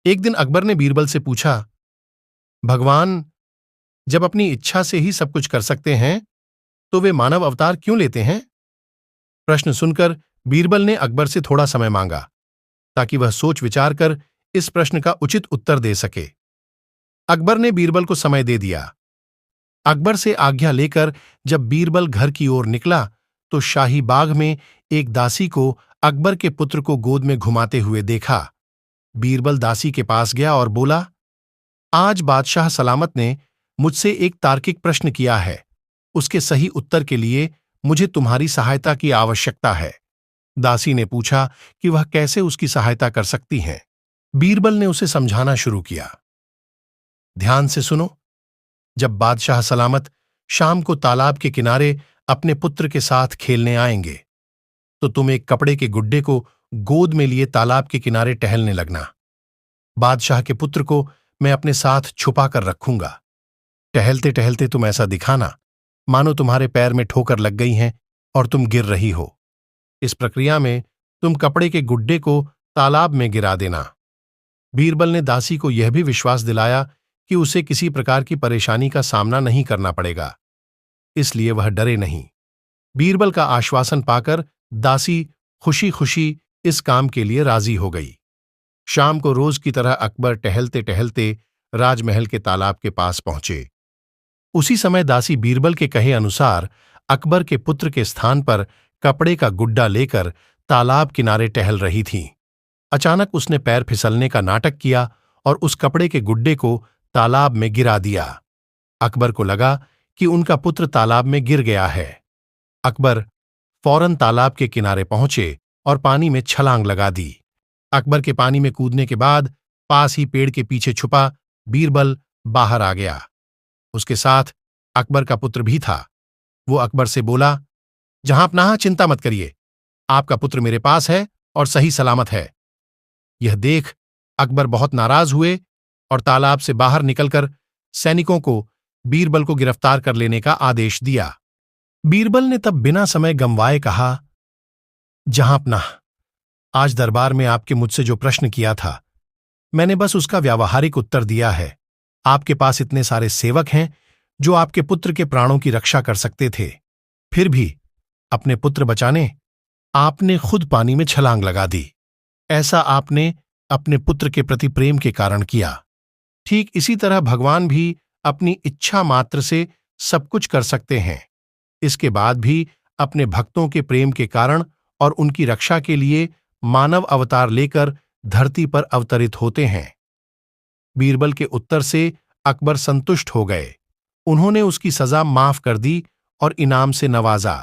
एक दिन अकबर ने बीरबल से पूछा, भगवान जब अपनी इच्छा से ही सब कुछ कर सकते हैं तो वे मानव अवतार क्यों लेते हैं? प्रश्न सुनकर बीरबल ने अकबर से थोड़ा समय मांगा ताकि वह सोच विचार कर इस प्रश्न का उचित उत्तर दे सके। अकबर ने बीरबल को समय दे दिया। अकबर से आज्ञा लेकर जब बीरबल घर की ओर निकला तो शाही बाग में एक दासी को अकबर के पुत्र को गोद में घुमाते हुए देखा। बीरबल दासी के पास गया और बोला, आज बादशाह सलामत ने मुझसे एक तार्किक प्रश्न किया है। उसके सही उत्तर के लिए मुझे तुम्हारी सहायता की आवश्यकता है। दासी ने पूछा कि वह कैसे उसकी सहायता कर सकती हैं। बीरबल ने उसे समझाना शुरू किया। ध्यान से सुनो। जब बादशाह सलामत शाम को तालाब के किनारे अपने पुत्र के साथ खेलने आएंगे तो तुम एक कपड़े के गुड्डे को गोद में लिए तालाब के किनारे टहलने लगना। बादशाह के पुत्र को मैं अपने साथ छुपा कर रखूंगा। टहलते टहलते तुम ऐसा दिखाना मानो तुम्हारे पैर में ठोकर लग गई है और तुम गिर रही हो। इस प्रक्रिया में तुम कपड़े के गुड्डे को तालाब में गिरा देना। बीरबल ने दासी को यह भी विश्वास दिलाया कि उसे किसी प्रकार की परेशानी का सामना नहीं करना पड़ेगा, इसलिए वह डरे नहीं। बीरबल का आश्वासन पाकर दासी खुशी खुशी इस काम के लिए राजी हो गई। शाम को रोज की तरह अकबर टहलते टहलते राजमहल के तालाब के पास पहुंचे। उसी समय दासी बीरबल के कहे अनुसार अकबर के पुत्र के स्थान पर कपड़े का गुड्डा लेकर तालाब किनारे टहल रही थी। अचानक उसने पैर फिसलने का नाटक किया और उस कपड़े के गुड्डे को तालाब में गिरा दिया। अकबर को लगा कि उनका पुत्र तालाब में गिर गया है। अकबर फौरन तालाब के किनारे पहुंचे और पानी में छलांग लगा दी। अकबर के पानी में कूदने के बाद पास ही पेड़ के पीछे छुपा बीरबल बाहर आ गया। उसके साथ अकबर का पुत्र भी था। वो अकबर से बोला, जहांपनाह, चिंता मत करिए, आपका पुत्र मेरे पास है और सही सलामत है। यह देख अकबर बहुत नाराज हुए और तालाब से बाहर निकलकर सैनिकों को बीरबल को गिरफ्तार कर लेने का आदेश दिया। बीरबल ने तब बिना समय गंवाए कहा, जहांपनाह, आज दरबार में आपके मुझसे जो प्रश्न किया था मैंने बस उसका व्यावहारिक उत्तर दिया है। आपके पास इतने सारे सेवक हैं जो आपके पुत्र के प्राणों की रक्षा कर सकते थे, फिर भी अपने पुत्र बचाने आपने खुद पानी में छलांग लगा दी। ऐसा आपने अपने पुत्र के प्रति प्रेम के कारण किया। ठीक इसी तरह भगवान भी अपनी इच्छा मात्र से सब कुछ कर सकते हैं, इसके बाद भी अपने भक्तों के प्रेम के कारण और उनकी रक्षा के लिए मानव अवतार लेकर धरती पर अवतरित होते हैं। बीरबल के उत्तर से अकबर संतुष्ट हो गए। उन्होंने उसकी सजा माफ कर दी और इनाम से नवाजा।